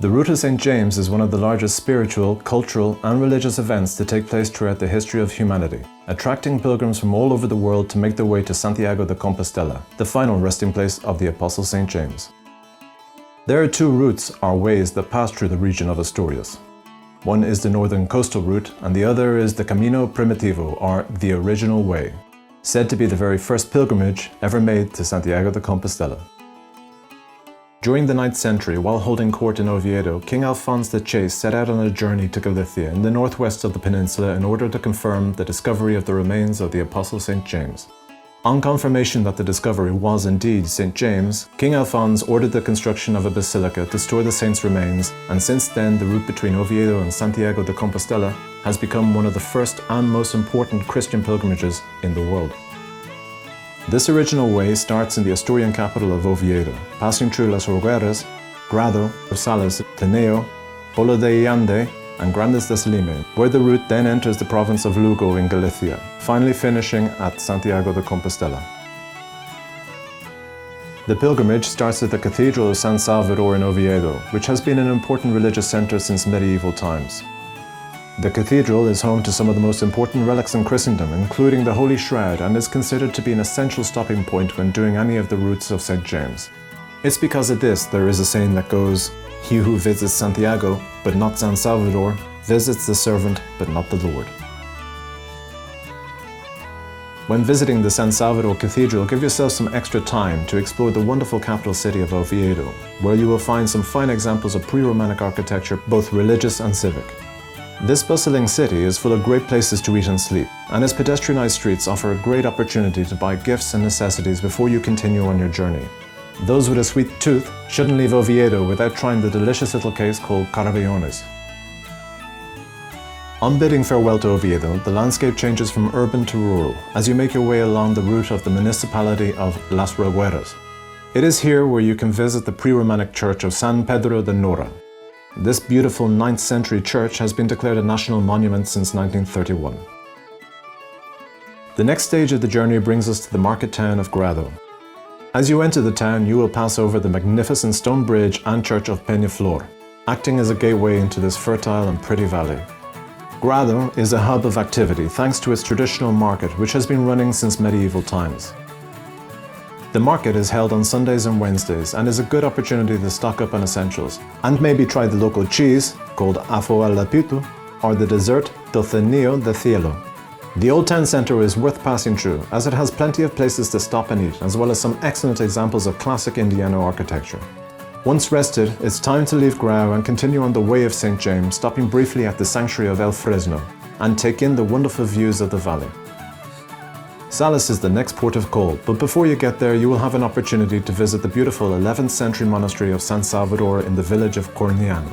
The Route of St. James is one of the largest spiritual, cultural, and religious events to take place throughout the history of humanity, attracting pilgrims from all over the world to make their way to Santiago de Compostella, the final resting place of the Apostle St. James. There are two routes or ways that pass through the region of Asturias. One is the northern coastal route, and the other is the Camino Primitivo, or the original way, said to be the very first pilgrimage ever made to Santiago de Compostela. During the 9th century, while holding court in Oviedo, King Alphonse the Chaste set out on a journey to Galicia in the northwest of the peninsula in order to confirm the discovery of the remains of the Apostle St. James. On confirmation that the discovery was indeed St. James, King Alphonse ordered the construction of a basilica to store the saint's remains, and since then the route between Oviedo and Santiago de Compostela has become one of the first and most important Christian pilgrimages in the world. This original way starts in the Asturian capital of Oviedo, passing through Las Regueras, Grado, Sales, Tineo, Pola de Allande, and Grandas de Salime, where the route then enters the province of Lugo in Galicia, finally finishing at Santiago de Compostela. The pilgrimage starts at the Cathedral of San Salvador in Oviedo, which has been an important religious centre since medieval times. The cathedral is home to some of the most important relics in Christendom, including the Holy Shroud, and is considered to be an essential stopping point when doing any of the routes of St. James. It's because of this there is a saying that goes, "He who visits Santiago, but not San Salvador, visits the servant, but not the Lord." When visiting the San Salvador Cathedral, give yourself some extra time to explore the wonderful capital city of Oviedo, where you will find some fine examples of pre-Romantic architecture, both religious and civic. This bustling city is full of great places to eat and sleep, and its pedestrianized streets offer a great opportunity to buy gifts and necessities before you continue on your journey. Those with a sweet tooth shouldn't leave Oviedo without trying the delicious little case called caravellones. On bidding farewell to Oviedo, the landscape changes from urban to rural as you make your way along the route of the municipality of Las Regueras. It is here where you can visit the pre-Romantic church of San Pedro de Nora. This beautiful 9th century church has been declared a national monument since 1931. The next stage of the journey brings us to the market town of Grado. As you enter the town, you will pass over the magnificent stone bridge and church of Peñaflor, acting as a gateway into this fertile and pretty valley. Grado is a hub of activity thanks to its traditional market, which has been running since medieval times. The market is held on Sundays and Wednesdays and is a good opportunity to stock up on essentials and maybe try the local cheese, called afo alla pitu, or the dessert tocenillo de cielo. The old town centre is worth passing through as it has plenty of places to stop and eat, as well as some excellent examples of classic Indiano architecture. Once rested, it's time to leave Grau and continue on the Way of St. James, stopping briefly at the sanctuary of El Fresno and take in the wonderful views of the valley. Sales is the next port of call, but before you get there you will have an opportunity to visit the beautiful 11th century monastery of San Salvador in the village of Corniana.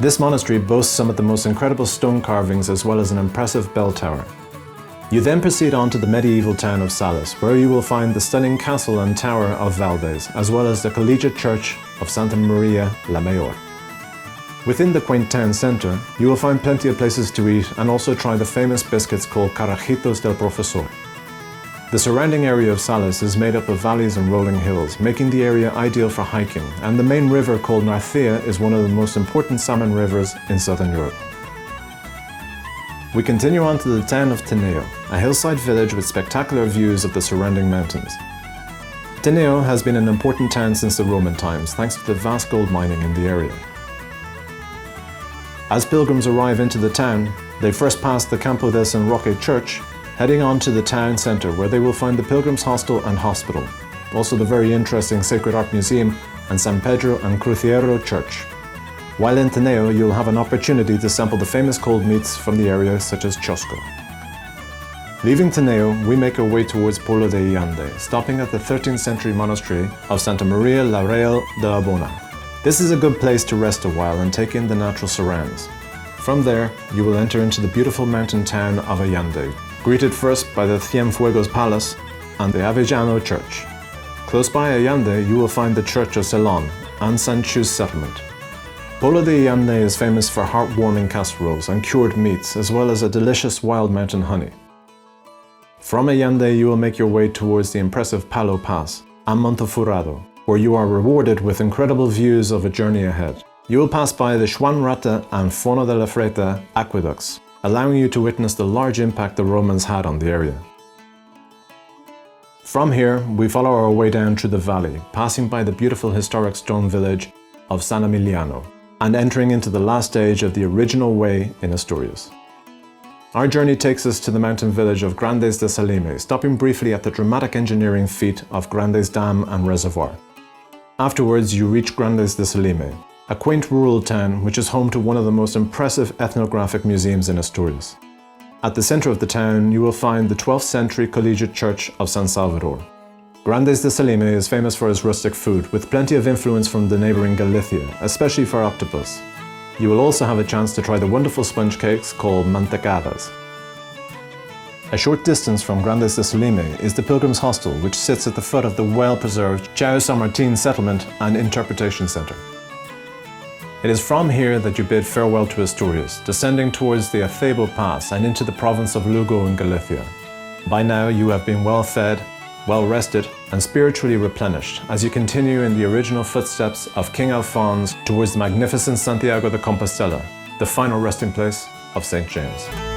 This monastery boasts some of the most incredible stone carvings as well as an impressive bell tower. You then proceed on to the medieval town of Sales, where you will find the stunning castle and tower of Valdez, as well as the collegiate church of Santa Maria la Mayor. Within the quaint town centre, you will find plenty of places to eat and also try the famous biscuits called carajitos del profesor. The surrounding area of Sales is made up of valleys and rolling hills, making the area ideal for hiking, and the main river called Narcea is one of the most important salmon rivers in southern Europe. We continue on to the town of Tineo, a hillside village with spectacular views of the surrounding mountains. Tineo has been an important town since the Roman times, thanks to the vast gold mining in the area. As pilgrims arrive into the town, they first pass the Campo del San Roque church, heading on to the town centre where they will find the Pilgrims Hostel and Hospital, also the very interesting Sacred Art Museum and San Pedro and Cruciero Church. While in Tineo, you'll have an opportunity to sample the famous cold meats from the area such as chosco. Leaving Tineo, we make our way towards Pola de Allande, stopping at the 13th century monastery of Santa Maria la Real de Abona. This is a good place to rest a while and take in the natural surrounds. From there, you will enter into the beautiful mountain town of Allande, greeted first by the Cienfuegos Palace and the Avellano Church. Close by Allande, you will find the Church of Ceylon and San Chus settlement. Pola de Allande is famous for heartwarming casseroles and cured meats, as well as a delicious wild mountain honey. From Allande, you will make your way towards the impressive Palo Pass and Montefurado, where you are rewarded with incredible views of a journey ahead. You will pass by the Xuanrata and Fono de la Freta aqueducts, allowing you to witness the large impact the Romans had on the area. From here, we follow our way down through the valley, passing by the beautiful historic stone village of San Emiliano, and entering into the last stage of the original way in Asturias. Our journey takes us to the mountain village of Grandas de Salime, stopping briefly at the dramatic engineering feat of Grandas Dam and Reservoir. Afterwards, you reach Grandas de Salime, a quaint rural town which is home to one of the most impressive ethnographic museums in Asturias. At the centre of the town, you will find the 12th century collegiate church of San Salvador. Grandas de Salime is famous for its rustic food, with plenty of influence from the neighbouring Galicia, especially for octopus. You will also have a chance to try the wonderful sponge cakes called mantecadas. A short distance from Grandas de Salime is the Pilgrims Hostel, which sits at the foot of the well-preserved Chao San Martin Settlement and Interpretation Centre. It is from here that you bid farewell to Asturias, descending towards the Acebo Pass and into the province of Lugo in Galicia. By now you have been well fed, well rested and spiritually replenished as you continue in the original footsteps of King Alphonse towards the magnificent Santiago de Compostella, the final resting place of St. James.